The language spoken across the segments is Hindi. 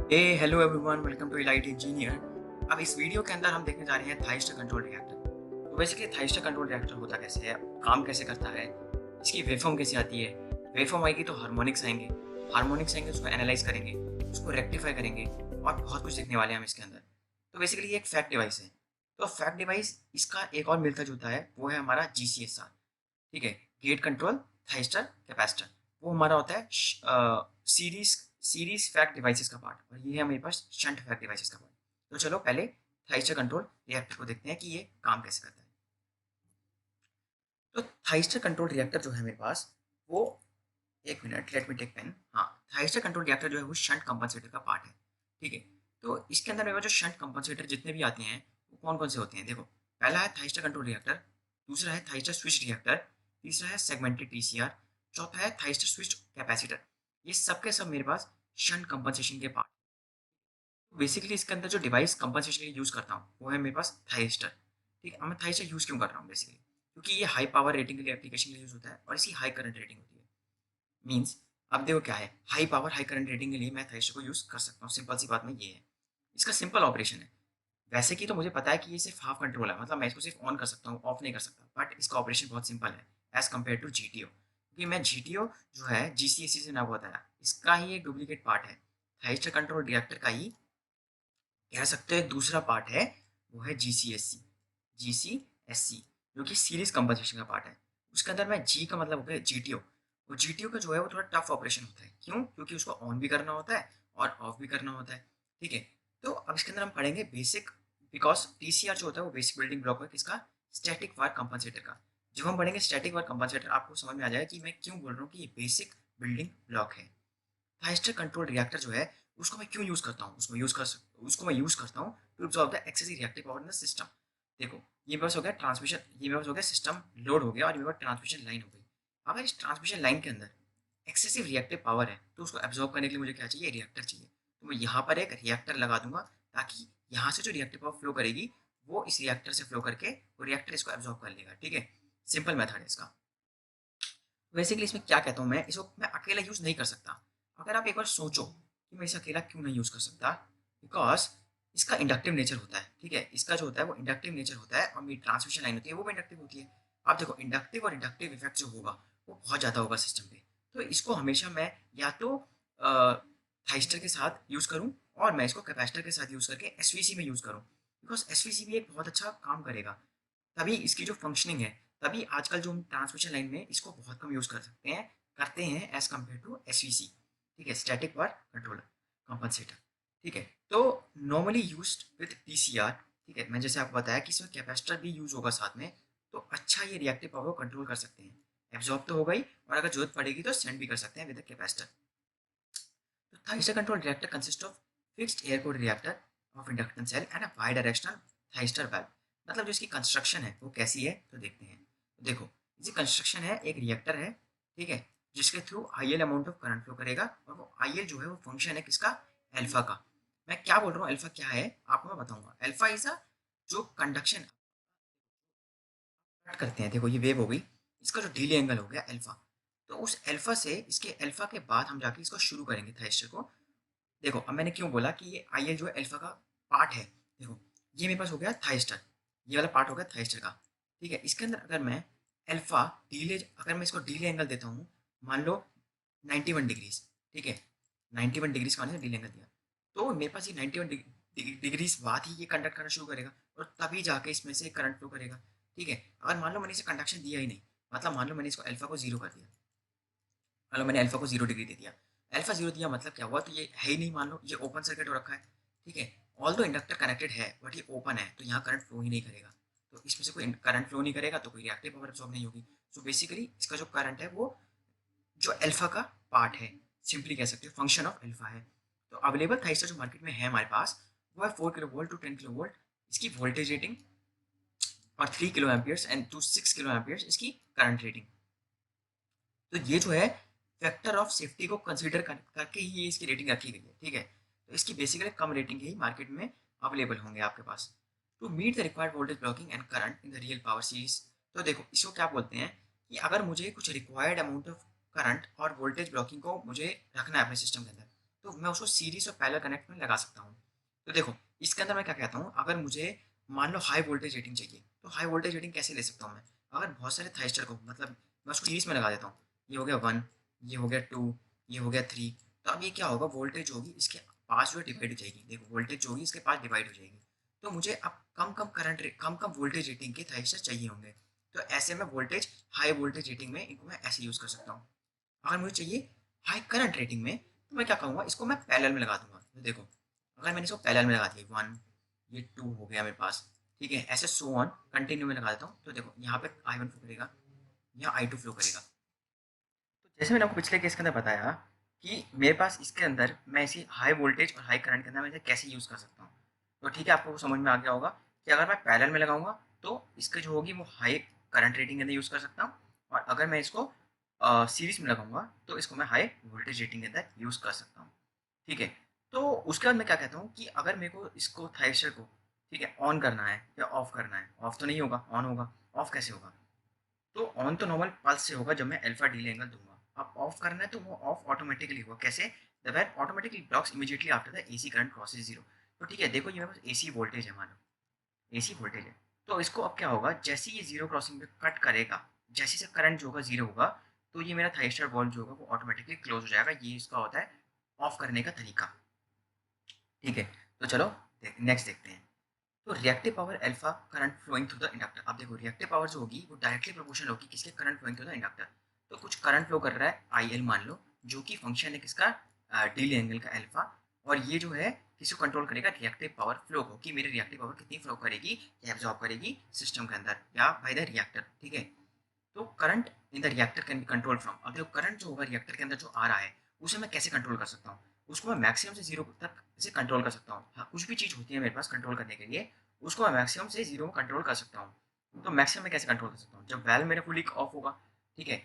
Hello everyone, welcome to Elite Engineer. अब इस वीडियो के अंदर हम देखने जा रहे हैं थाइस्टर कंट्रोल रिएक्टर। तो बेसिकली थाइस्टर कंट्रोल रिएक्टर होता कैसे है, काम कैसे करता है, इसकी वेवफॉर्म कैसे आती है। वेवफॉर्म आएगी तो हार्मोनिक्स आएंगे, हार्मोनिक्स आएंगे उसको एनालाइज करेंगे, उसको रेक्टिफाई करेंगे और बहुत कुछ देखने वाले हैं हम इसके अंदर। तो बेसिकली ये एक फैक्ट डिवाइस है। तो फैक्ट डिवाइस इसका एक और मिलता जुलता है, वो है हमारा GCSR। ठीक है, गेट कंट्रोल थाइस्टर कैपेसिटर। वो हमारा होता है सीरीज सीरीज फैक्ट डिवाइसेस का पार्ट, और ये है मेरे पास शंट फैक्ट डिवाइसेस का पार्ट। तो चलो पहले थाइस्टर कंट्रोल रिएक्टर को देखते हैं कि ये काम कैसे करता है। तो थाइस्टर कंट्रोल रिएक्टर जो है मेरे पास, वो, एक minute, let me take pen. हाँ, थाइस्टर कंट्रोल रिएक्टर जो है वो शंट कंपनसेटर का पार्ट है। ठीक है, तो इसके अंदर मेरे पास जो शंट कंपनसेटर जितने भी आते हैं वो कौन कौन से होते हैं, देखो। पहला है थाइस्टर कंट्रोल रिएक्टर, दूसरा है थाइस्टर स्विच रिएक्टर, तीसरा है सेगमेंटेड TCR, चौथा है थाइस्टर स्विच कैपेसिटर। ये सब के सब मेरे पास शंट कंपनसेशन के पार्ट। बेसिकली इसके अंदर जो डिवाइस कंपनसेशन के लिए यूज़ करता हूँ वो है मेरे पास थाइस्टर। ठीक है, अब मैं थाइस्टर यूज़ क्यों कर रहा हूँ बेसिकली, क्योंकि ये हाई पावर रेटिंग के लिए, एप्लीकेशन के लिए यूज़ होता है और इसकी हाई करंट रेटिंग होती है। मीन्स, अब देखो क्या है, high power high current rating के लिए मैं थाइस्टर को यूज़ कर सकता हूँ। सिंपल सी बात में ये है, इसका सिंपल ऑपरेशन है। वैसे कि तो मुझे पता है कि ये सिर्फ हाफ कंट्रोल है, मतलब मैं इसको सिर्फ ऑन कर सकता हूँ, ऑफ नहीं कर सकता, बट इसका ऑपरेशन बहुत सिंपल है एज कम्पेयर टू GTO। क्योंकि मैं GTO जो है GCSC से ना बताया, इसका ही एक डुप्लीकेट पार्ट है। थाइस्टर कंट्रोल रिएक्टर का ही कह सकते हैं दूसरा पार्ट है, वो है GCSC, जो कि सीरीज कंपनसेशन का पार्ट है। उसके अंदर मैं जी का मतलब हो गया GTO। और GTO का जो है वो थोड़ा टफ ऑपरेशन होता है। क्यों? क्योंकि उसको ऑन भी करना होता है और ऑफ भी करना होता है। ठीक है, तो अब इसके अंदर हम पढ़ेंगे बेसिक, बिकॉज TCR जो होता है वो बेसिक बिल्डिंग ब्लॉक है किसका, स्टैटिक वार कंपनसेटर का। जब हम पढ़ेंगे स्टैटिक वार कंपनसेटर, आपको समझ में आ जाएगा कि मैं क्यों बोल रहा हूँ कि ये बेसिक बिल्डिंग ब्लॉक है। थाइस्टर कंट्रोल रिएक्टर जो है उसको मैं क्यों यूज़ करता हूँ, उसको मैं यूज़ करता हूँ to absorb the excessive reactive power in the system. देखो, ये मेरे पास हो गया ट्रांसमिशन, ये मेरे पास हो गया सिस्टम लोड हो गया, और ये मेरे पास ट्रांसमिशन लाइन हो गई। अगर इस ट्रांसमिशन लाइन के अंदर एक्सेसिव रिएक्टिव पावर है तो उसको एब्जॉर्ब करने के लिए मुझे क्या चाहिए, रिएक्टर चाहिए। तो मैं यहाँ पर एक रिएक्टर लगा दूंगा, ताकि यहाँ से जो रिएक्टिव पावर फ्लो करेगी वो इस रिएक्टर से फ्लो करके वो रिएक्टर इसको एब्जॉर्ब कर लेगा। ठीक है, सिंपल मेथड है इसका। बेसिकली इसमें क्या कहता हूँ, मैं इसको मैं अकेला यूज़ नहीं कर सकता। अगर आप एक बार सोचो कि मैं इसे अकेला क्यों नहीं यूज़ कर सकता, बिकॉज इसका इंडक्टिव नेचर होता है। ठीक है, इसका जो होता है वो इंडक्टिव नेचर होता है, और मेरी ट्रांसमिशन लाइन होती है वो भी इंडक्टिव होती है। आप देखो, इंडक्टिव और इंडक्टिव इफेक्ट जो होगा वो बहुत ज़्यादा होगा सिस्टम पे। तो इसको हमेशा मैं या तो थाइस्टर के साथ यूज़ करूँ, और मैं इसको कैपेसिटर के साथ यूज़ करके SVC में यूज़ करूँ, बिकॉज SVC भी एक बहुत अच्छा काम करेगा। तभी इसकी जो फंक्शनिंग है, तभी आजकल जो हम ट्रांसमिशन लाइन में इसको बहुत कम यूज़ कर सकते हैं, करते हैं एज़ कम्पेयर टू SVC। ठीक है, स्टैटिक वार कंट्रोलर कंपनसेटर। ठीक है, तो नॉर्मली यूज्ड विद TCR। ठीक है, मैं जैसे आपको बताया कि इसमें कैपेसिटर भी यूज़ होगा साथ में, तो अच्छा ये रिएक्टिव पावर को कंट्रोल कर सकते हैं। एब्जॉर्ब तो हो गई, और अगर जरूरत पड़ेगी तो सेंड भी कर सकते हैं विद द कैपेसिटर। तो thyristor control reactor consist of fixed air cold reactor of inductance cell and a bidirectional thyristor valve. मतलब जो इसकी कंस्ट्रक्शन है वो कैसी है, तो देखते हैं। तो देखो, इसकी कंस्ट्रक्शन है, एक रिएक्टर है, ठीक है, जिसके through IL amount of current flow करेगा, और वो IL जो है वो फंक्शन है किसका, अल्फा का। मैं क्या बोल रहा हूँ, अल्फा क्या है आपको मैं बताऊंगा। अल्फा इज अ, जो कंडक्शन करते हैं, देखो ये वेव हो गई, इसका जो डिले एंगल हो गया अल्फा। तो उस अल्फा से, इसके अल्फा के बाद हम जाके इसको शुरू करेंगे थाइस्टर को। देखो, अब मैंने क्यों बोला कि ये IL जो है अल्फा का पार्ट है। देखो, ये मेरे पास हो गया थाइस्टर, ये वाला पार्ट हो गया थाइस्टर का। ठीक है, इसके अंदर अगर मैं अल्फा डीले, अगर मैं इसको डीले एंगल देता हूँ, मान लो 91 डिग्रीज। ठीक है, 91 डिग्रीज का मैंने डीले एंगल दिया, तो मेरे पास ये 91 डिग्रीज बाद ही ये कंडक्ट करना शुरू करेगा, और तभी जाके इसमें से करंट फ्लो करेगा। ठीक है, अगर मान लो मैंने इसे कंडक्शन दिया ही नहीं, मतलब मान लो मैंने इसको अल्फा को जीरो कर दिया, मान लो मैंने अल्फा को 0 डिग्री दे दिया, अल्फा 0 दिया मतलब क्या हुआ, तो ये है ही नहीं, मान लो ये ओपन सर्किट हो रखा है। ठीक है, ऑल दो इंडक्टर कनेक्टेड है बट ये ओपन है, तो यहाँ करंट फ्लो ही नहीं करेगा। तो इसमें से कोई करंट फ्लो नहीं करेगा तो कोई रिएक्टिव पावर एब्सॉर्ब नहीं होगी। सो बेसिकली इसका जो करंट है वो जो अल्फा का पार्ट है, सिंपली कह सकते हो फंक्शन ऑफ अल्फा है। तो अवेलेबल थाइस्टर जो मार्केट में है हमारे पास, वो है 4 kV टू 10 kV। इसकी वोल्टेज रेटिंग, और 3 kA एंड टू 6 kA इसकी करंट रेटिंग। तो ये जो है फैक्टर ऑफ सेफ्टी को कंसीडर करके ही ये इसकी रेटिंग रखी गई है। ठीक है, तो इसकी बेसिकली कम रेटिंग ही मार्केट में अवेलेबल होंगे आपके पास। To meet the required voltage blocking and current in the real power series. तो देखो, इसको क्या बोलते हैं कि अगर मुझे कुछ रिक्वायर्ड अमाउंट ऑफ करंट और वोल्टेज ब्लॉकिंग को मुझे रखना है अपने सिस्टम के अंदर, तो मैं उसको सीरीज़ और पैरेलल कनेक्ट में लगा सकता हूँ। तो देखो, इसके अंदर मैं क्या कहता हूँ, अगर मुझे मान लो हाई वोल्टेज रेटिंग चाहिए, तो हाई वोल्टेज रेटिंग कैसे ले सकता हूँ मैं? अगर बहुत सारे थाइस्टर को मतलब मैं उसको सीरीज़ में लगा देता हूँ। ये हो गया 1, ये हो गया 2, ये हो गया 3, तो अब ये क्या होगा, वोल्टेज होगी इसके पास जो है डिवाइड हो जाएगी। देखो वोल्टेज जो होगी इसके पास डिवाइड हो जाएगी। तो मुझे अब कम-कम वोल्टेज रेटिंग के थाइस्टर चाहिए होंगे। तो ऐसे में वोल्टेज हाई वोल्टेज रेटिंग में इनको मैं ऐसे यूज़ कर सकता हूँ। अगर मुझे चाहिए हाई करंट रेटिंग में, तो मैं क्या करूँगा, इसको मैं पैरेलल में लगा दूँगा। तो देखो, अगर मैंने इसको पैरेलल में लगा दिया 1, ये 2 हो गया मेरे पास, ठीक है? ऐसे सो ऑन कंटिन्यू में लगा देता हूँ। तो देखो यहाँ पे I1 फ्लो करेगा, यहाँ I2 फ्लो करेगा। तो जैसे मैंने आपको पिछले केस के अंदर बताया कि मेरे पास इसके अंदर मैं इसी हाई वोल्टेज और हाई करंट के अंदर मैं इसे कैसे यूज़ कर सकता हूँ। तो ठीक है, आपको समझ में आ गया होगा कि अगर मैं पैरेलल में लगाऊँगा तो इसकी जो होगी वो हाई करंट रेटिंग के अंदर यूज़ कर सकता हूँ, और अगर मैं इसको सीरीज़ में लगाऊँगा तो इसको मैं हाई वोल्टेज रेटिंग के अंदर यूज़ कर सकता हूँ। ठीक है? तो उसके बाद मैं क्या कहता हूँ कि अगर मेरे को इसको थाइस्टर को, ठीक है, ऑन करना है या ऑफ करना है, ऑफ तो नहीं होगा, ऑन होगा। ऑफ कैसे होगा? तो ऑन तो नॉर्मल पल्स से होगा जब मैं अल्फा डीले एंगल दूंगा। अब ऑफ करना है तो वो ऑफ ऑटोमेटिकली होगा। कैसे? The wire automatically blocks immediately after the AC current crosses zero. तो ठीक है, देखो ये मेरे पास एसी वोल्टेज है, मान लो एसी वोल्टेज है। तो इसको अब क्या होगा, जैसे ही ये जीरो क्रॉसिंग पे कट करेगा, जैसे से करंट जो होगा जीरो होगा, तो ये मेरा थाइस्टर वॉल्व जो होगा वो ऑटोमेटिकली क्लोज हो जाएगा। ये इसका होता है ऑफ करने का तरीका। ठीक है, तो चलो नेक्स्ट देखते हैं। तो reactive power alpha current flowing through the inductor. अब देखो रिएक्टिव पावर जो होगी वो डायरेक्टली प्रोपोर्शनल होगी किसके, current flowing through the inductor. तो कुछ करंट फ्लो कर रहा है आई एल मान लो, जो कि फंक्शन है किसका, डीले एंगल का अल्फा। और ये जो है किसको कंट्रोल करेगा, रिएक्टिव पावर फ्लो को, कि मेरी रिएक्टिव पावर कितनी फ्लो करेगी या एब्जॉर्ब करेगी सिस्टम के अंदर या बाय द रिएक्टर। ठीक है, तो current in the reactor can be control from. अब देखो करंट जो होगा रिएक्टर के अंदर जो आ रहा है उसे मैं कैसे कंट्रोल कर सकता हूँ, उसको मैं मैक्सिमम से जीरो तक से कंट्रोल कर सकता हूँ। हाँ, कुछ भी चीज़ होती है मेरे पास कंट्रोल करने के लिए, उसको मैं मैक्सिमम से जीरो में कंट्रोल कर सकता हूँ। तो मैक्सिमम में कैसे कंट्रोल कर सकता हूँ, जब वैल्व मेरा फुली ऑफ होगा। ठीक है,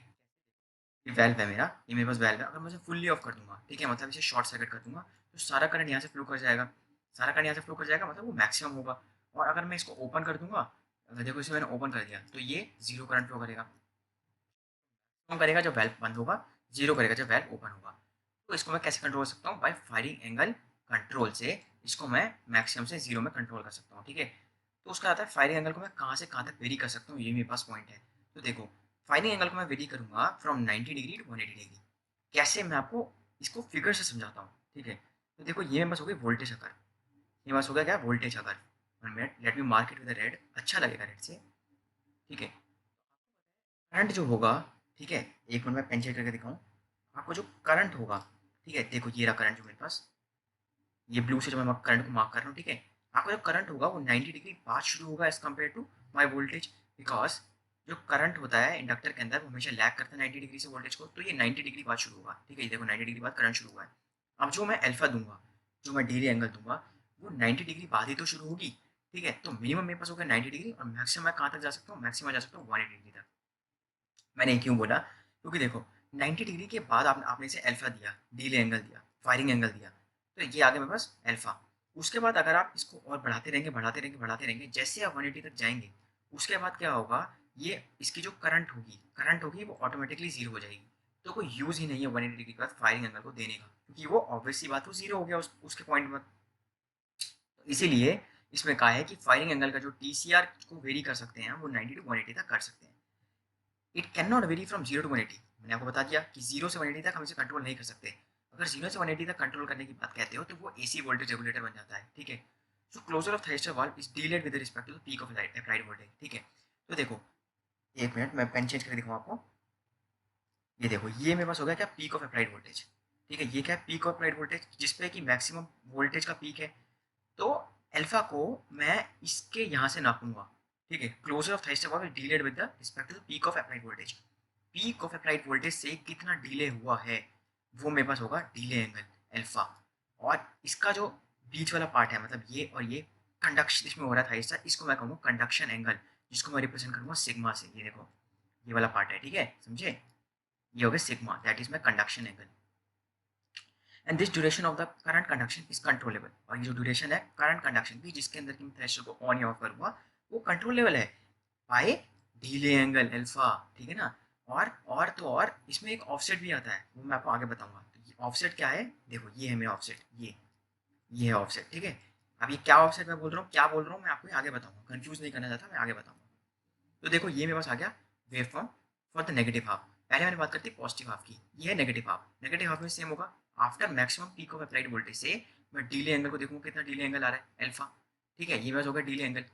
ये वैल्व है मेरा, ये मेरे पास वैल्व है, अगर मैं इसे फुल्ली ऑफ कर दूंगा, ठीक है, मतलब इसे शॉर्ट सर्किट कर दूंगा, तो सारा करंट यहाँ से फ्लो कर जाएगा। सारा करंट यहाँ से फ्लो कर जाएगा, मतलब वो मैक्सिमम होगा। और अगर मैं इसको ओपन कर दूंगा, अगर देखो इसे मैंने ओपन कर दिया, तो ये जीरो करंट फ्लो करेगा। कम करेगा जब वैल्व बंद होगा, जीरो करेगा जब वैल्व ओपन होगा। तो इसको मैं कैसे कंट्रोल कर सकता हूँ, बाय फायरिंग एंगल कंट्रोल से इसको मैं मैक्सिमम से जीरो में कंट्रोल कर सकता हूँ। ठीक है, तो उसका आता है फायरिंग एंगल को मैं कहाँ से कहाँ तक वेरी कर सकता हूँ, ये मेरे पास पॉइंट है। तो देखो फायरिंग एंगल को मैं वेरी करूंगा फ्रॉम 90 डिग्री टू 180 डिग्री। कैसे, मैं आपको इसको फिगर से समझाता हूँ। ठीक है, तो देखो ये मेरे पास हो गई वोल्टेज अगर, ये पास हो गया क्या, वोल्टेज अगर। 1 minute, let me mark it with red, अच्छा लगेगा रेड से। ठीक है, करंट जो होगा, ठीक है, एक मिनट में पेन चेक करके दिखाऊं आपको जो करंट होगा। ठीक है, देखो ये रहा करंट जो मेरे पास, ये ब्लू से जो मैं करंट को मार्क कर रहा हूँ। ठीक है, आपका जो करंट होगा वो 90 डिग्री बाद शुरू होगा as compare to my voltage. Because जो करंट होता है इंडक्टर के अंदर वो हमेशा लैग करता है 90 डिग्री से वोल्टेज को, तो ये 90 डिग्री बाद शुरू होगा। ठीक है, ये देखो 90 डिग्री बाद करंट शुरू हुआ है। अब जो मैं अल्फा दूंगा, जो मैं डेली एंगल दूंगा, वो 90 डिग्री बाद ही तो शुरू होगी। ठीक है, तो मिनिमम मेरे पास होगा 90 डिग्री, और मैक्सिमम मैं कहाँ तक जा सकता हूँ, मैक्सिमम जा सकता हूँ 180 डिग्री तक। मैंने ये क्यों बोला, क्योंकि देखो 90 डिग्री के बाद आपने इसे अल्फा दिया, डीले एंगल दिया, फायरिंग एंगल दिया, तो ये आ गया मेरे पास अल्फा। उसके बाद अगर आप इसको और बढ़ाते रहेंगे बढ़ाते रहेंगे बढ़ाते रहेंगे, जैसे आप 180 तक जाएंगे, उसके बाद क्या होगा, ये इसकी जो करंट होगी वो ऑटोमेटिकली जीरो हो जाएगी। तो कोई यूज़ ही नहीं है 180 डिग्री के बाद फायरिंग एंगल को देने का, क्योंकि वो ऑब्वियस सी बात वो जीरो हो गया उसके पॉइंट पर। तो इसीलिए इसमें कहा है कि फायरिंग एंगल का जो टीसीआर को वेरी कर सकते हैं, वो 90 टू 180 तक कर सकते हैं। It can not vary from zero to 180। मैंने आपको बता दिया कि जीरो से 180 तक हम इसे कंट्रोल नहीं कर सकते। अगर जीरो से 180 तक कंट्रोल करने की बात कहते हो तो वो एसी वोल्टेज रेगुलेटर बन जाता है। ठीक है, so closure of thyristor valve is delayed with respect to the peak of applied voltage. ठीक है, तो देखो एक मिनट मैं पेन चेंज करके दिखाऊँ आपको। ये देखो ये मेरे पास हो गया क्या, पीक ऑफ अप्लाइड वोल्टेज। ठीक है, ये क्या है, पीक ऑफ अप्लाइड वोल्टेज, जिसपे कि मैक्सिमम वोल्टेज का पीक है। तो अल्फा को मैं इसके यहाँ से नापूंगा। ठीक है, closure of thyristor valve delayed with the respect to the peak of applied voltage. Peak of applied voltage से कितना डिले हुआ है, वो मेरे पास होगा डिले एंगल अल्फा। और इसका जो बीच वाला पार्ट है, मतलब ये और ये कंडक्शन इसमें हो रहा था हिस्सा, इसको मैं कहूँगा कंडक्शन एंगल, जिसको मैं रिप्रेजेंट करूँगा सिग्मा से। ये देखो ये वाला पार्ट है, ठीक है, समझे, ये हो गया sigma, that is my conduction angle. And this duration of the current conduction is controllable. और ये जो ड्यूरेशन है करंट कंडक्शन की, जिसके अंदर की मैं थ्रेशोल्ड को ऑन या ऑफ करूँगा, वो कंट्रोलेबल है बाय डिले एंगल अल्फा। ठीक है ना, और तो और इसमें एक ऑफसेट भी आता है, वो मैं आपको आगे बताऊंगा। तो ये ऑफसेट क्या है, देखो ये है मेरा ऑफसेट, ये है ऑफसेट, ठीक है। अब ये क्या ऑफसेट मैं बोल रहा हूँ, क्या बोल रहा हूँ, मैं आपको ये आगे बताऊंगा, कंफ्यूज नहीं करना चाहता, मैं आगे बताऊंगा। तो देखो ये मेरे पास आ गया wave form for the negative half. पहले मैंने बात करती पॉजिटिव हाफ की, ये है नेगेटिव हाफ। नेगेटिव हाफ में सेम होगा, after maximum peak of applied voltage से मैं डीले एंगल को देखूंगा, कितना डीले एंगल आ रहा है, अल्फा, ठीक है। ये मेरे पास हो गया डीले एंगल,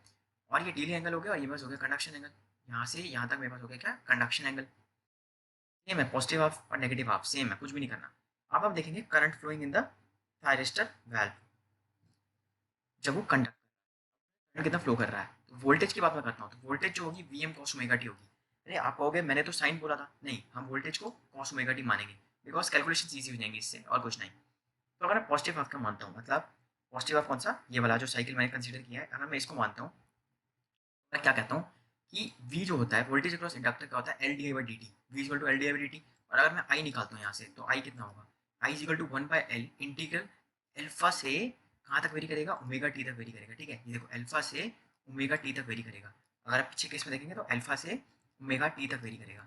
और ये डीले एंगल हो गया, और ये मेरे पास हो गया कंडक्शन एंगल। यहाँ से यहाँ तक मेरे पास हो गया क्या, कंडक्शन एंगल। सेम है, पॉजिटिव हाफ और नेगेटिव हाफ सेम है, कुछ भी नहीं करना। अब आप देखेंगे current flowing in the thyristor valve, जब वो कंडक्ट कितना फ्लो कर रहा है। तो वोल्टेज की बात मैं करता हूँ, तो वोल्टेज जो होगी V M cos omega T होगी। अरे आप कहोगे मैंने तो साइन बोला था, नहीं, हम वोल्टेज को कॉस ओमेगा टी मानेंगे, बिकॉज कैलकुलेशन ईजी हो जाएंगे इससे, और कुछ नहीं। तो अगर मैं पॉजिटिव हाफ का मानता हूँ, मतलब पॉजिटिव हाफ कौन सा, ये वाला जो साइकिल मैंने कंसीडर किया है, अगर मैं इसको मानता हूँ, मैं क्या कहता हूँ कि वी जो होता है वोल्टेज अक्रॉस इंडक्टर का होता है L D I by D T, V equal to L D I by D T. और अगर मैं आई निकालता हूँ यहाँ से, तो आई कितना होगा, I equal to one by L integral alpha से कहाँ तक वेरी करेगा, ओमेगा टी तक वेरी करेगा, ठीक है। ये देखो एल्फा से ओमेगा टी तक वेरी करेगा। अगर आप पीछे केस में देखेंगे तो अल्फा से ओमेगा टी तक वेरी करेगा,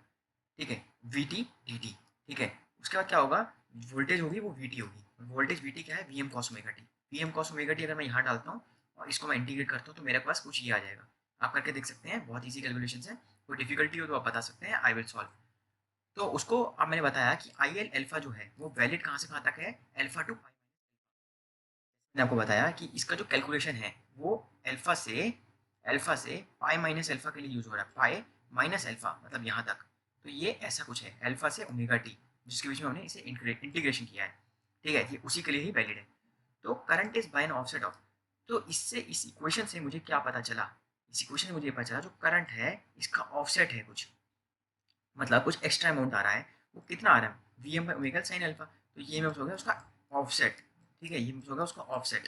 ठीक है, वी टी डी टी, ठीक है। उसके बाद क्या होगा, वोल्टेज होगी वो वी टी होगी, वोल्टेज वी टी क्या है, V M cos omega T. V M cos omega T अगर मैं यहाँ डालता हूँ और इसको मैं इंटीग्रेट करता हूँ, तो मेरे पास कुछ ये आ जाएगा। आप करके देख सकते हैं, बहुत ईजी कैलकुलेशन है, कोई डिफिकल्टी हो तो आप बता सकते हैं, आई विल सॉल्व। तो उसको अब मैंने बताया कि आई एल एल्फा जो है वो वैलिड कहाँ से कहाँ तक है, एल्फा टू पाई। मैंने आपको बताया कि इसका जो कैलकुलेशन है वो अल्फा से पाई माइनस अल्फा के लिए यूज हो रहा है, पाई माइनस अल्फा मतलब यहाँ तक। तो ये ऐसा कुछ है अल्फा से ओमेगा टी, जिसके बीच में हमने इसे इंटीग्रेशन किया है, ठीक है, ये उसी के लिए ही वैलिड है। तो current is by an offset of, तो इससे इस इक्वेशन से मुझे क्या पता चला, इस इक्वेशन से मुझे ये पता चला जो करंट है इसका ऑफसेट है कुछ, मतलब कुछ एक्स्ट्रा अमाउंट आ रहा है। वो कितना आ रहा है, V M by omega sine alpha. तो ये में हो गया उसका ऑफसेट, ठीक है, ये हो गया उसका offset,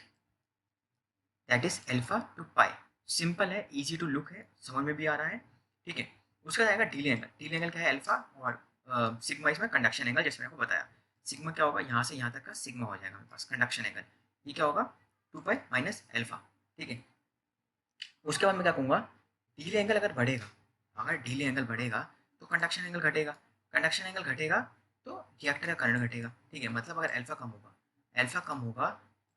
that is alpha two pi. Simple है, इजी टू लुक है, समझ में भी आ रहा है, ठीक है। उसका जाएगा डीले एंगल, डीले एंगल क्या है अल्फा, और सिग्मा इसमें कंडक्शन एंगल, जैसे मैंने आपको बताया। सिग्मा क्या होगा, यहाँ से यहाँ तक का सिग्मा हो जाएगा मेरे पास कंडक्शन एंगल। ये क्या होगा, टू पाई माइनस अल्फा, ठीक है। उसके बाद मैं क्या कहूँगा, डीले एंगल अगर बढ़ेगा, अगर डीले एंगल बढ़ेगा तो कंडक्शन एंगल घटेगा, कंडक्शन एंगल घटेगा तो रिएक्टर का करंट घटेगा, ठीक है। मतलब अगर अल्फा कम होगा, अल्फा कम होगा,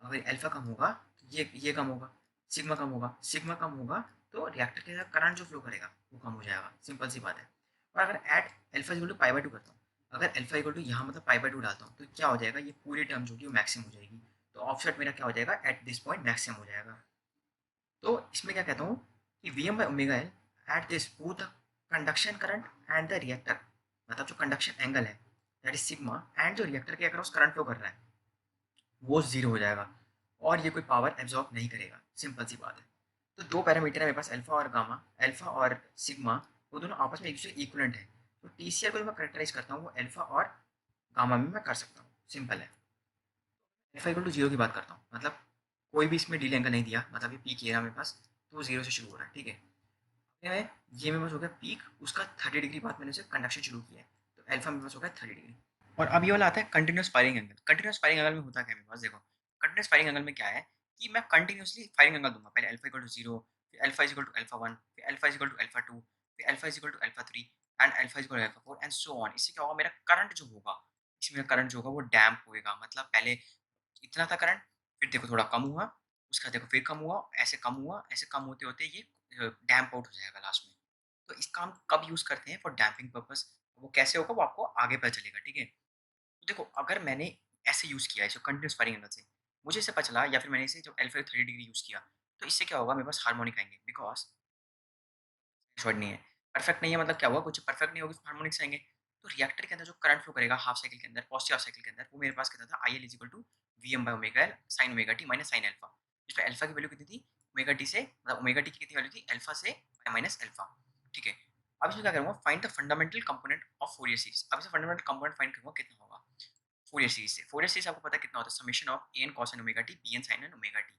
अगर अल्फा कम होगा तो ये कम होगा, सिग्मा कम होगा, सिग्मा कम होगा तो रिएक्टर के साथ करंट जो फ्लो करेगा वो कम हो जाएगा, सिंपल सी बात है। और अगर at alpha equal to pi by two करता हूँ, अगर अल्फा इक्वल टू यहाँ मतलब पाई बाई टू डालता हूँ, तो क्या हो जाएगा, ये पूरी टर्म जो कि वो मैक्सिमम हो जाएगी। तो ऑफसेट मेरा क्या हो जाएगा, एट दिस पॉइंट मैक्सिमम हो जाएगा। तो इसमें क्या कहता हूँ कि V M by omega L at this both the conduction current and the reactor, मतलब जो कंडक्शन एंगल है दैट इज सिग्मा, एंड जो रिएक्टर के अक्रॉस करंट फ्लो कर रहा है वो जीरो हो जाएगा, और ये कोई पावर एब्जॉर्ब नहीं करेगा, सिंपल सी बात है। तो दो पैरामीटर है मेरे पास, अल्फा और गामा, अल्फा और सिग्मा, वो दोनों आपस में एक दूसरे इक्वलेंट है। तो टीसीआर को जो मैं करेक्टराइज करता हूँ वो अल्फा और गामा में मैं कर सकता हूँ, सिंपल है। अल्फा इक्वल टू जीरो की बात करता हूँ, मतलब कोई भी इसमें डीले एंगल नहीं दिया, मतलब ये पीक एरिया मेरे पास, तो वो जीरो से शुरू हो रहा है, ठीक है। है ये मेरे पास हो गया पीक, उसका 30 डिग्री बाद मैंने उसे कंडक्शन शुरू किया है, तो अल्फा मेरे पास हो गया 30 डिग्री। और अब ये वाला आता है continuous firing angle. Continuous firing angle में होता क्या है मेरे पास, देखो कंटिन्यूस फायरिंग एंगल में क्या है कि मैं कंटिन्यूसली फायरिंग एंगल दूंगा, पहले अल्फा इक्वल टू जीरो, फिर alpha equal to alpha one, फिर alpha equal to alpha two, फिर alpha equal to alpha three, and alpha equal to alpha four and so on. इससे क्या होगा, मेरा करंट जो होगा, इसमें करंट जो होगा वो डैम्प होएगा, मतलब पहले इतना था करंट, फिर देखो थोड़ा कम हुआ, उसका देखो फिर कम हुआ, ऐसे कम हुआ, ऐसे कम होते होते ये डैम्प आउट हो जाएगा लास्ट में। तो इसका हम कब यूज़ करते हैं, फॉर डैम्पिंग पर्पस। वो कैसे होगा वो आपको आगे पता चलेगा, ठीक है। तो देखो अगर मैंने ऐसे यूज़ किया है इसको कंटिन्यूस फायरिंग एंगल से, मुझे इसे पता चला, या फिर मैंने इसे जब अल्फा 30 डिग्री यूज़ किया, तो इससे क्या होगा, मेरे पास हार्मोनिक आएंगे, बिकॉज शॉर्ट नहीं है, परफेक्ट नहीं है, मतलब क्या हुआ, कुछ परफेक्ट नहीं होगी, हार्मोनिक्स आएंगे। तो रिएक्टर के अंदर जो करंट फ्लो करेगा हाफ साइकिल के अंदर, पॉजिटिव हाफ साइकिल के अंदर, वो मेरे पास कितना था, I L is equal to V M by omega L sine omega T minus sine alpha, जिसमें अल्फा की वैल्यू कितनी थी, ओमेगा टी से, मतलब ओमेगा टी की कितनी वैल्यू थी, अल्फा से माइनस अल्फा, ठीक है। अब इसमें क्या करूँगा, find the fundamental component of Fourier series. अब इसे फंडामेंटल कंपोनेंट फाइंड करूँगा कितना होगा फोरियर सीरीज से। फोरियर सीरीज आपको पता है कितना होता है, summation of A N cos N omega T B N sine N omega T.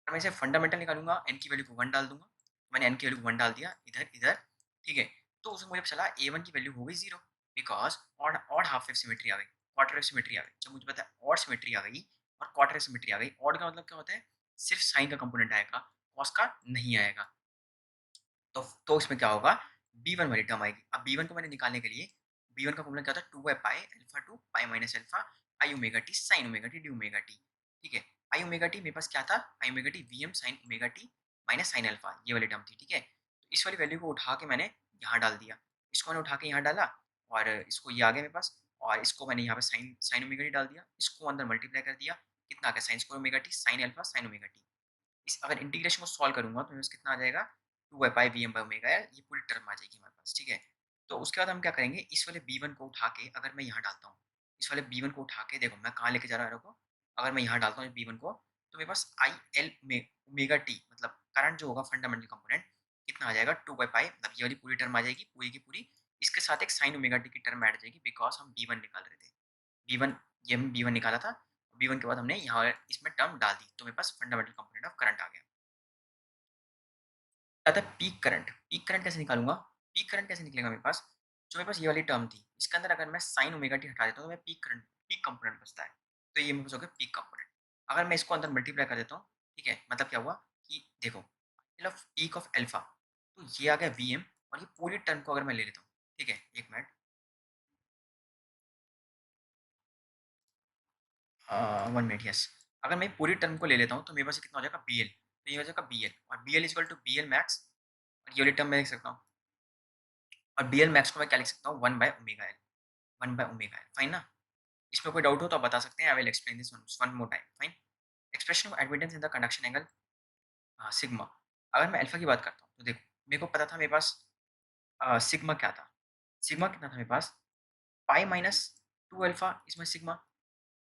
मैं इसे फंडामेंटल निकालूंगा, एन की वैल्यू को 1 डाल दूंगा, मैंने एन की वैल्यू को 1 डाल दिया इधर इधर, ठीक है। तो उसमें मुझे चला ए वन की वैल्यू हो गई zero, because odd half wave symmetry आ गई, क्वार्टर वेव सिमेट्री आ गई। जब मुझे पता है ऑड सिमेट्री आ गई और क्वार्टर वेव सिमेट्री आ गई, ऑड का मतलब क्या होता है, सिर्फ साइन का कंपोनेंट आएगा, कॉस का नहीं आएगा। तो इसमें क्या होगा, बी वन वाली टर्म आएगी। अब बी वन को मैंने निकालने के लिए, बी वन का फॉर्मूला क्या होता है, two by pi alpha two pi minus alpha, I omega T sine omega T D omega T, ठीक है। आई ओमेगा टी मेरे पास क्या था, I omega T V M sine omega T minus sine alpha, ये वाली टर्म थी, ठीक है। तो इस वाली वैल्यू को उठा के मैंने यहाँ डाल दिया, इसको मैंने उठा के यहाँ डाला और इसको ये आ गया मेरे पास, और इसको मैंने यहाँ पे साइन साइन ओमेगा टी डाल दिया, इसको अंदर मल्टीप्लाई कर दिया, कितना आ गया sine square omega T sine alpha sign omega T. इस अगर इंटीग्रेशन को सॉल्व करूंगा तो मेरे पास कितना आ जाएगा, two by pi V M by omega L, ये पूरी टर्म आ जाएगी हमारे पास, ठीक है। तो उसके बाद हम क्या करेंगे, इस वाले बी वन को उठा के अगर मैं यहाँ डालता हूँ, इस वाले बी वन को उठा के देखो मैं कहाँ लेके जा रहा हूँ, अगर मैं यहाँ डालता हूँ बी वन को, तो मेरे पास आई एल ओमेगा टी मतलब करंट जो होगा फंडामेंटल कंपोनेंट, कितना आ जाएगा टू बाई पाई, मतलब ये वाली पूरी टर्म आ जाएगी पूरी की पूरी, इसके साथ एक साइन ओमेगा टी की टर्म ऐड हो जाएगी, बिकॉज हम बी वन निकाल रहे थे, बी वन, ये हम बी वन निकाला था, बी वन के बाद हमने यहाँ इसमें टर्म डाल दी, तो मेरे पास फंडामेंटल कंपोनेंट ऑफ करंट आ गया। आता है पीक करंट, पीक करंट कैसे निकालूंगा, पीक करंट कैसे निकलेगा मेरे पास, जो मेरे पास ये वाली टर्म थी इसके अंदर अगर मैं साइन ओमेगा टी हटा देता हूँ तो मैं पीक करंट, पीक कंपोनेंट बचता है, तो ये मेरे पास हो गया पीक कंपोनेंट। अगर मैं इसको अंदर मल्टीप्लाई कर देता हूँ, ठीक है, मतलब क्या हुआ कि देखो पीक ऑफ एल्फा, तो ये आ गया वी एम, और ये पूरी टर्म को अगर मैं ले लेता हूँ, ठीक है, एक मिनट, वन मिनट, यस, अगर मैं पूरी टर्म को ले लेता हूँ तो मेरे पास ये कितना हो जाएगा बी एल, तो ये हो जाएगा बी एल, और B L is equal to B L max, और ये वाली टर्म मैं लिख सकता हूँ, और बी एल मैक्स को मैं क्या लिख सकता हूँ, one by omega L, one by omega L, fine ना। इसमें कोई डाउट हो तो आप बता सकते हैं, I will explain this one more time, fine. Expression of admittance in the conduction angle sigma, अगर मैं अल्फा की बात करता हूँ तो देखो मेरे को पता था मेरे पास सिग्मा क्या था, सिग्मा कितना था मेरे पास, पाई माइनस टू अल्फा, इसमें सिग्मा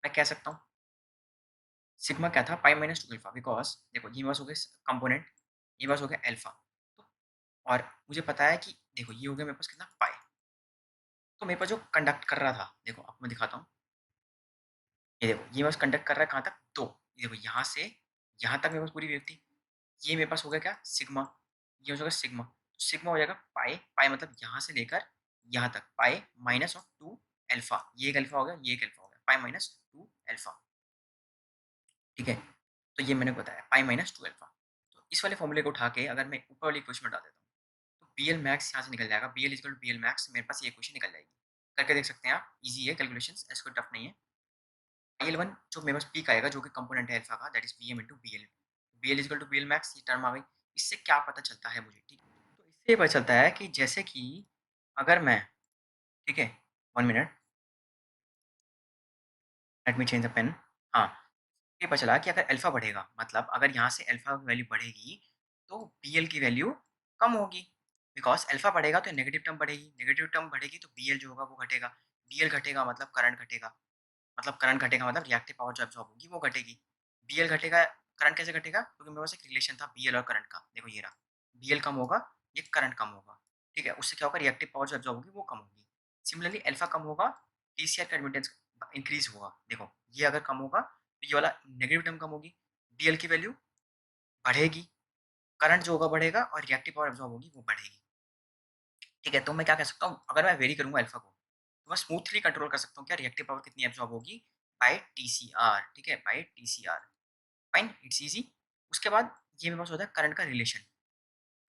मैं कह सकता हूँ, सिग्मा क्या था pi minus two alpha, because देखो ये पास हो गया कंपोनेंट, ये पास हो गया अल्फा, तो और मुझे पता है कि देखो ये हो गया मेरे पास कितना पाई, तो मेरे पास जो कंडक्ट कर रहा था, देखो आपको मैं दिखाता हूँ, ये देखो ये बस कंडक्ट कर रहा है कहाँ तक, तो ये देखो यहाँ से यहाँ तक मेरे पास पूरी वेव थी, ये मेरे पास हो गया क्या सिग्मा, ये हो जाएगा सिग्मा, तो सिग्मा हो जाएगा पाई, पाई मतलब यहाँ से लेकर यहाँ तक pi minus of two alpha, ये एक अल्फा हो गया, ये एक अल्फा हो गया, पाई माइनस टू एल्फा, ठीक है। तो ये मैंने बताया पाई माइनस टू एल्फा, तो इस वाले फॉर्मूले को उठा के अगर मैं ऊपर वाली इक्वेशन में डाल देता हूँ, तो बी एल मैक्स यहाँ से निकल जाएगा, B L is equal to B L max, मेरे पास ये इक्वेशन निकल जाएगी, करके देख सकते हैं आप, इजी है कैलकुलेशन, ऐसा कोई टफ नहीं है। एल वन जो मेरे पास पीक आएगा जो कि कंपोनेंट है अल्फा का, that is B M into B L, B L is equal to B L max, ये टर्म आ गई। इससे क्या पता चलता है मुझे, ठीक है, तो इससे ये पता चलता है कि जैसे कि अगर मैं, ठीक है, one minute, let me change the pen, हाँ, ये पता चला कि अगर अल्फा बढ़ेगा, मतलब अगर यहाँ से अल्फा की वैल्यू बढ़ेगी तो बी एल की वैल्यू कम होगी, बिकॉज अल्फा बढ़ेगा तो नेगेटिव टर्म बढ़ेगी, नेगेटिव टर्म बढ़ेगी तो बी एल जो होगा वो घटेगा, बी एल घटेगा मतलब करंट घटेगा, मतलब करंट घटेगा मतलब रिएक्टिव पावर जो एब्जॉर्ब होगी वो घटेगी, बीएल घटेगा, करंट कैसे घटेगा, क्योंकि मेरे पास एक रिलेशन था बीएल और करंट का, देखो ये रहा, बीएल कम होगा, ये करंट कम होगा, ठीक है, उससे क्या होगा रिएक्टिव पावर जो एब्जॉर्ब होगी वो कम होगी। सिमिलरली अल्फा कम होगा, टीसीआर का एडमिटेंस इंक्रीज होगा, देखो ये अगर कम होगा तो ये वाला नेगेटिव टर्म कम होगी, बीएल की वैल्यू बढ़ेगी, करंट जो होगा बढ़ेगा और रिएक्टिव पावर एब्जॉर्ब होगी वो बढ़ेगी, ठीक है। तो मैं क्या कह सकता हूँ, अगर मैं वेरी करूंगा अल्फा को तो मैं स्मूथली कंट्रोल कर सकता हूँ क्या रिएक्टिव पावर कितनी एब्जॉर्ब होगी, बाय टीसीआर, ठीक है, by TCR, fine, it's easy. उसके बाद ये मेरे पास होता है करंट का relation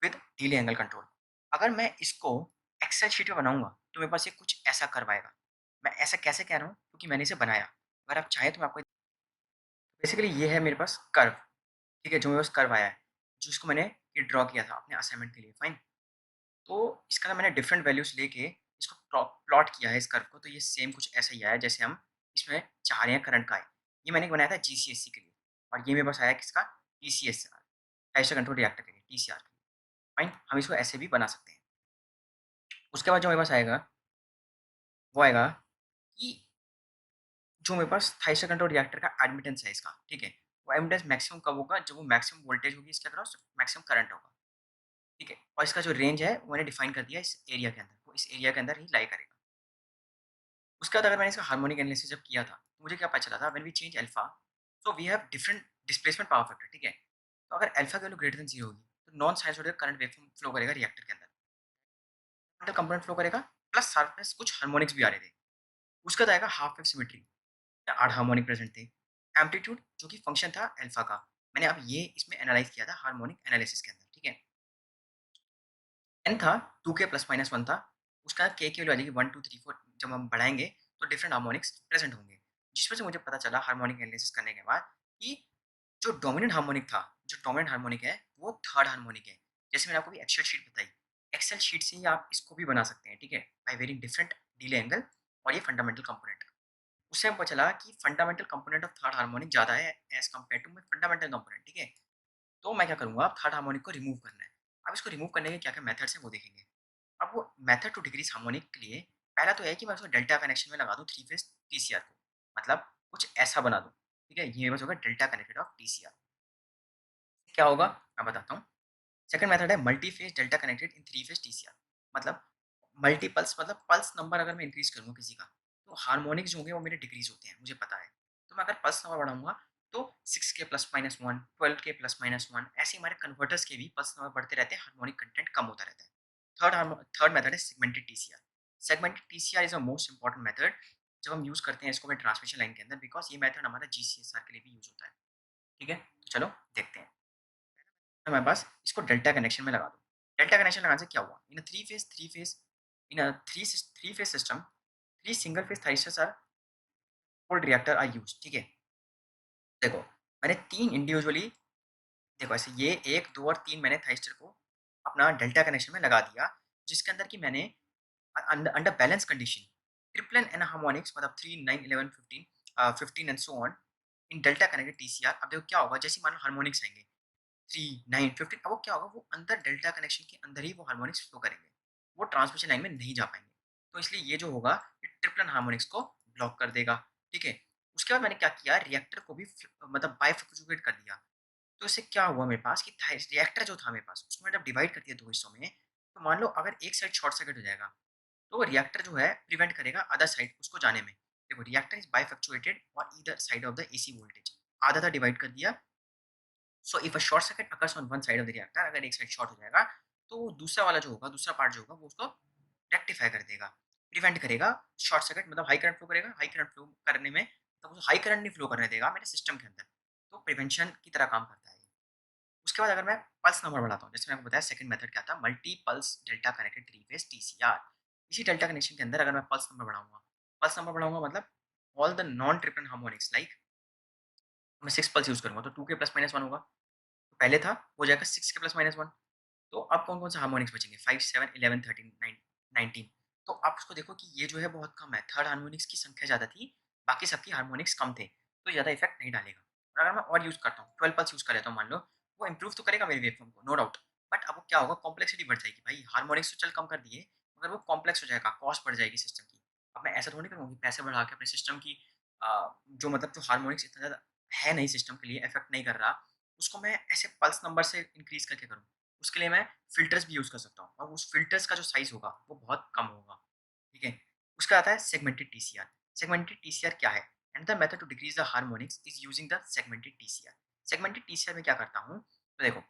with delay angle control, अगर मैं इसको एक्सेल शीट में बनाऊंगा तो मेरे पास ये कुछ ऐसा कर्व आएगा, मैं ऐसा कैसे कह रहा हूँ क्योंकि मैंने इसे बनाया, अगर आप चाहें तो मैं आपको, बेसिकली ये है मेरे पास कर्व, ठीक है, जो मेरे पास कर्व आया है, जिसको मैंने ये ड्रॉ किया था अपने असाइनमेंट के लिए, फाइन। तो इसका ना मैंने डिफरेंट वैल्यूज लेके इसको प्लॉट किया है इस कर्व को, तो ये सेम कुछ ऐसा ही आया जैसे हम इसमें चाह रहे हैं करंट का है, ये मैंने बनाया था जीसीएससी के लिए, और ये मेरे पास आया किसका, टीसीएस, प्रेशर कंट्रोल रिएक्टर के लिए, टीसीआर के लिए, फाइन, हम इसको ऐसे भी बना सकते हैं। उसके बाद जो मेरे पास आएगा वो आएगा कि जो मेरे पास थाइसर कंट्रोल रिएक्टर का एडमिटेंस है इसका, ठीक है, वो एडमिटेंस मैक्सिमम कब होगा, जब वो मैक्सिमम वोल्टेज होगी इसके अक्रॉस, मैक्सिमम करंट होगा, ठीक है, और इसका जो रेंज है वो मैंने डिफाइन कर दिया इस एरिया के अंदर, वो इस एरिया के अंदर ही लाई करेगा। उसके बाद अगर मैंने इसका हार्मोनिक एनालिसिस जब किया था तो मुझे क्या पता चला था, when we change alpha so we have different displacement power factor, ठीक है, तो अगर अल्फा की वैल्यू ग्रेटर देन 0 होगी तो non sinusoidal current waveform flow करेगा रिएक्टर के अंदर, कंपोनेंट फ्लो करेगा, प्लस साथ में कुछ हार्मोनिक्स भी आ रहे थे। उसका बाद आएगा हाफ वेव सिमेट्री, आठ हार्मोनिक प्रेजेंट थे, एम्पलीट्यूड जो कि फंक्शन था अल्फा का, मैंने अब ये इसमें एनालाइज किया था हार्मोनिक एनालिसिस के अंदर, ठीक है। एन था 2k प्लस माइनस 1 था, उसका के की वैल्यू आ जाएगी 1 2 3 4, जब हम बढ़ाएंगे तो डिफरेंट हार्मोनिक्स प्रेजेंट होंगे, जिसमें से मुझे पता चला हार्मोनिक एनालिसिस करने के बाद कि जो डोमिनेंट हार्मोनिक था, जो डोमिनेंट हार्मोनिक है, वो थर्ड हार्मोनिक है। जैसे मैंने आपको अभी एक्सेल शीट बताई, एक्सेल शीट से ही आप इसको भी बना सकते हैं, ठीक है? By varying different delay angle और ये फंडामेंटल कंपोनेंट। उससे हमको चला कि fundamental component of third harmonic ज़्यादा है as compare to my fundamental component, ठीक है? तो मैं क्या करूँगा, अब थर्ड हार्मोनिक को रिमूव करना है। अब इसको रिमूव करने के क्या-क्या मेथड्स हैं वो देखेंगे। अब वो मेथड टू डिक्रीज़ हार्मोनिक के लिए पहला तो है कि मैं उसको डेल्टा कनेक्शन में लगा दूँ थ्री फेज़ टीसीआर को। मतलब कुछ ऐसा बना दूँ, ठीक है? ये मेरे पास होगा डेल्टा कनेक्टेड ऑफ टीसीआर। क्या होगा मैं बताता हूँ। सेकंड मेथड है multi phase delta connected in three phase TCR. मतलब मल्टीपल्स, मतलब पल्स नंबर अगर मैं इंक्रीज करूँगा किसी का, तो हार्मोनिक्स जो होंगे वो मेरे डिक्रीज होते हैं, मुझे पता है। तो मैं अगर पल्स नंबर बढ़ाऊंगा तो 6 के प्लस माइनस वन, 12 के प्लस माइनस वन, ऐसे हमारे कन्वर्टर्स के भी पल्स नंबर बढ़ते रहते हैं, हार्मोनिक कंटेंट कम होता रहता है। थर्ड मेथड है segmented TCR. Segmented TCR is a most important method जब हम यूज करते हैं इसको ट्रांसमिशन लाइन के अंदर, बिकॉज ये मेथड हमारा जीसीएसआर के लिए भी यूज होता है। ठीक है, तो चलो देखते हैं। हमारे पास इसको डेल्टा कनेक्शन में लगा दो। डेल्टा कनेक्शन लगाने से क्या हुआ, in three phase system, three single phase thyristors are called reactor are use, ठीक है? देखो, मैंने तीन इंडिविजुअली, देखो ऐसे ये एक दो और तीन मैंने थाइस्टर को अपना डेल्टा कनेक्शन में लगा दिया, जिसके अंदर कि मैंने under balance condition triple N harmonics, मतलब 3 9 11 15 15 and so on in delta connected TCR. अब देखो क्या होगा, जैसे मान लो हार्मोनिक्स आएंगे 3 9 15, अब वो क्या होगा, वो अंदर डेल्टा कनेक्शन के अंदर ही वो हार्मोनिक्स फ्लो करेंगे, वो ट्रांसमिशन लाइन में नहीं जा पाएंगे। तो इसलिए ये जो होगा, ये ट्रिपल हार्मोनिक्स को ब्लॉक कर देगा, ठीक है? उसके बाद मैंने क्या किया, रिएक्टर को भी मतलब बाइफर्केट कर दिया। तो इससे क्या हुआ मेरे पास कि रिएक्टर जो था मेरे पास, उसको मैंने जब डिवाइड कर दिया दो हिस्सों में, तो मान लो अगर एक साइड शॉर्ट सर्किट हो जाएगा, तो रिएक्टर जो है प्रिवेंट करेगा अदर साइड उसको जाने में। देखो, रिएक्टर इज बाइफर्क्चुएटेड और either side of the AC voltage, आधा था डिवाइड कर दिया। So if a short circuit occurs on one side of the reactor, अगर एक साइड शॉर्ट हो जाएगा, तो दूसरा वाला जो होगा, दूसरा पार्ट जो होगा, वो उसको रेक्टिफाई कर देगा, प्रिवेंट करेगा शॉर्ट सर्किट, मतलब हाई करंट फ्लो करेगा। हाई करंट फ्लो करने में, मतलब हाई करंट नहीं फ्लो करने देगा मेरे सिस्टम के अंदर, तो प्रिवेंशन की तरह काम करता है ये। उसके बाद अगर मैं पल्स नंबर बढ़ाता हूँ, जैसे मैंने आपको बताया सेकंड मेथड क्या था, multi pulse delta connected three phase TCR. इसी डेल्टा कनेक्शन के अंदर अगर मैं पल्स नंबर बढ़ाऊंगा मतलब all the non triple harmonics, like मैं 6 पल्स यूज करूंगा तो 2 के प्लस माइनस 1 होगा। तो पहले था, हो जाएगा 6 के प्लस माइनस 1। तो अब कौन-कौन से हार्मोनिक्स बचेंगे, 5 7 11 13 9 19। तो आप उसको देखो कि ये जो है बहुत कम है, थर्ड हार्मोनिक्स की संख्या ज़्यादा थी, बाकी सबकी हार्मोनिक्स कम थे, तो ज़्यादा इफेक्ट नहीं डालेगा। और अगर मैं और यूज़ करता हूँ, 12 पल्स यूज़ कर लेता हूँ मान लो, वो इम्प्रूव तो करेगा मेरी वेवफॉर्म को, नो डाउट। बट अब वो क्या होगा, कॉम्प्लेक्सिटी बढ़ जाएगी भाई, हार्मोनिक्स तो चल कम कर दिए, मगर वो कॉम्प्लेक्स हो जाएगा, कॉस्ट बढ़ जाएगी सिस्टम की। अब मैं ऐसा थोड़ी करूँगा कि पैसे बढ़ा के अपने सिस्टम की जो मतलब जो हार्मोनिक्स इतना ज़्यादा है नहीं सिस्टम के लिए, इफेक्ट नहीं कर रहा, उसको मैं ऐसे पल्स नंबर से इंक्रीज़ करके करूँ। उसके लिए मैं फ़िल्टर्स भी यूज़ कर सकता हूँ और उस फ़िल्टर्स का जो साइज़ होगा वो बहुत कम होगा, ठीक है? उसका आता है सेगमेंटेड टीसीआर। सेगमेंटेड टीसीआर क्या है? Another method to decrease the harmonics is using the segmented TCR. Segmented TCR में क्या करता हूँ, तो देखो,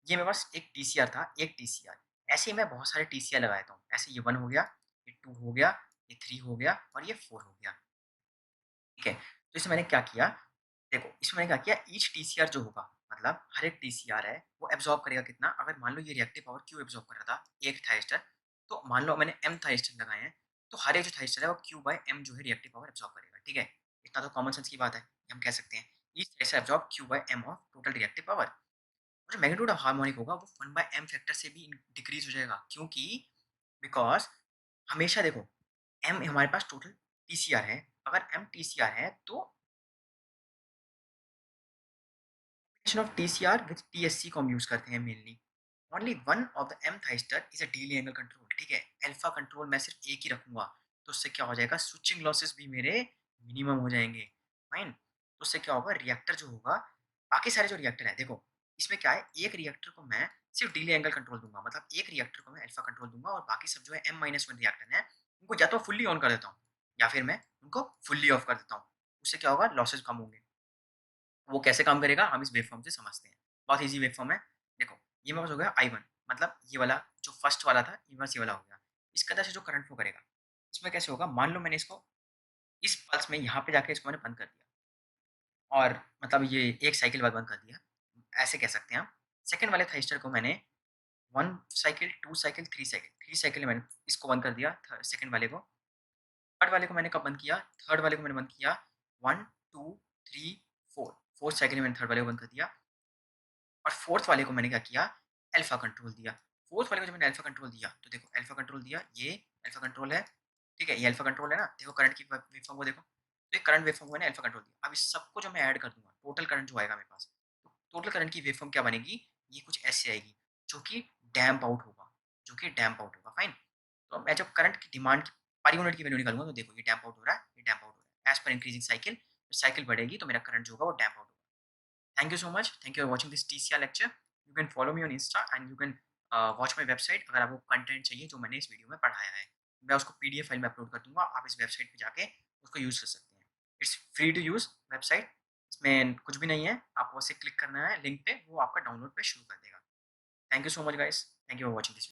ये मेरे पास एक टीसीआर था, एक टीसीआर। ऐसे ही मैं बहुत सारे टीसीआर लगा देता हूँ। ऐसे ये 1 हो गया, ये 2 हो गया, ये 3 हो गया और ये 4 हो गया, ठीक है? तो इसमें मैंने क्या किया, देखो, इसमें मैंने क्या किया, ईच टीसीआर जो होगा, मतलब हर एक टीसीआर है, वो एब्ज़ॉर्ब करेगा कितना? अगर मान लो ये रिएक्टिव पावर क्यू एब्ज़ॉर्ब कर रहा था, 1 थाइस्टर, तो मान लो मैंने एम थाइस्टर लगाए हैं, तो हर एक जो थाइस्टर है वो क्यू बाय एम जो है रिएक्टिव पावर एब्ज़ॉर्ब करेगा, ठीक है? इतना तो कॉमन सेंस की बात है, ये हम कह सकते हैं। Each thyristor absorb Q by M of total reactive power. और जो मैग्नीट्यूड ऑफ हार्मोनिक होगा वो 1 बाय एम फैक्टर से भी डिक्रीज़ हो जाएगा, क्योंकि बिकॉज़ हमेशा देखो, एम हमारे पास टोटल टीसीआर है, अगर एम टीसीआर है तो combination of TCR with TSC को हम यूज करते हैं mainly. Only one of the M thyristor is a delay angle control, ठीक है? अल्फा कंट्रोल मैं सिर्फ एक ही रखूंगा, तो उससे क्या हो जाएगा, स्विचिंग लॉसेस भी मेरे मिनिमम हो जाएंगे, फाइन। तो उससे क्या होगा, रिएक्टर जो होगा, बाकी सारे जो रिएक्टर है, देखो इसमें क्या है, एक रिएक्टर को मैं सिर्फ डीले एंगल कंट्रोल दूंगा, मतलब एक रिएक्टर को मैं अल्फा कंट्रोल दूंगा और बाकी सब जो है एम माइनस वन रिएक्टर है, उनको या तो फुल्ली ऑन कर देता हूँ या फिर मैं उनको फुल्ली ऑफ कर देता हूँ। उससे क्या होगा, लॉसेस कम होंगे। वो कैसे काम करेगा हम इस वेवफॉर्म से समझते हैं। बहुत ईज़ी वेवफॉर्म है। देखो, ये मेरे पास हो गया I1, मतलब ये वाला जो फर्स्ट वाला था, ये बस ये वाला हो गया। इसके अंदर से जो करंट फ्लो करेगा, इसमें कैसे होगा, मान लो मैंने इसको इस पल्स में यहाँ पे जाके इसको मैंने बंद कर दिया और मतलब ये 1 साइकिल बाद बंद कर दिया, ऐसे कह सकते हैं हम। सेकंड वाले थाइस्टर को मैंने 1 साइकिल, 2 साइकिल, 3 साइकिल मैंने इसको बंद कर दिया, थ सेकंड वाले को। थर्ड वाले को मैंने कब बंद किया? थर्ड वाले को मैंने बंद किया 1 2 3 4 फोर्थ साइकिल में मैंने थर्ड वाले को बंद कर दिया और फोर्थ वाले को मैंने क्या किया, अल्फा कंट्रोल दिया। फोर्थ वाले को जब मैंने अल्फा कंट्रोल दिया तो देखो अल्फा कंट्रोल दिया, ये अल्फा कंट्रोल है, ठीक है, ये अल्फा कंट्रोल है ना, देखो करंट की वेवफॉर्म को देखो, तो ये करंट वेवफॉर्म को मैंने अल्फा कंट्रोल दिया। अब इस सबको जब मैं ऐड कर दूंगा टोटल करंट जो आएगा मेरे पास, तो टोटल करंट की वेवफॉर्म क्या बनेगी, ये कुछ ऐसे आएगी, जो कि डैम्प आउट होगा, जो कि डैम्प आउट होगा, फाइन। तो मैं जब करंट की डिमांड पर यूनिट की वैल्यू निकालूंगा तो देखो ये डैम्प आउट हो रहा है, ये डैम्प आउट हो रहा है, as per increasing cycle, cycle बढ़ेगी तो मेरा करंट जो होगा वो डैम्प आउट होगा। Thank you so much. Thank you for watching this TCR lecture. You can follow me on Insta and you can watch my website अगर आपको कंटेंट चाहिए जो मैंने इस वीडियो में पढ़ाया है। मैं उसको पीडीएफ फाइल में अपलोड कर दूंगा, आप इस वेबसाइट पे जाके उसको यूज़ कर सकते हैं। It's free to use website, इसमें कुछ भी नहीं है, आपको बस क्लिक करना है लिंक पे, वो आपका डाउनलोड पे शुरू कर देगा। Thank you so much guys, thank you for watching this.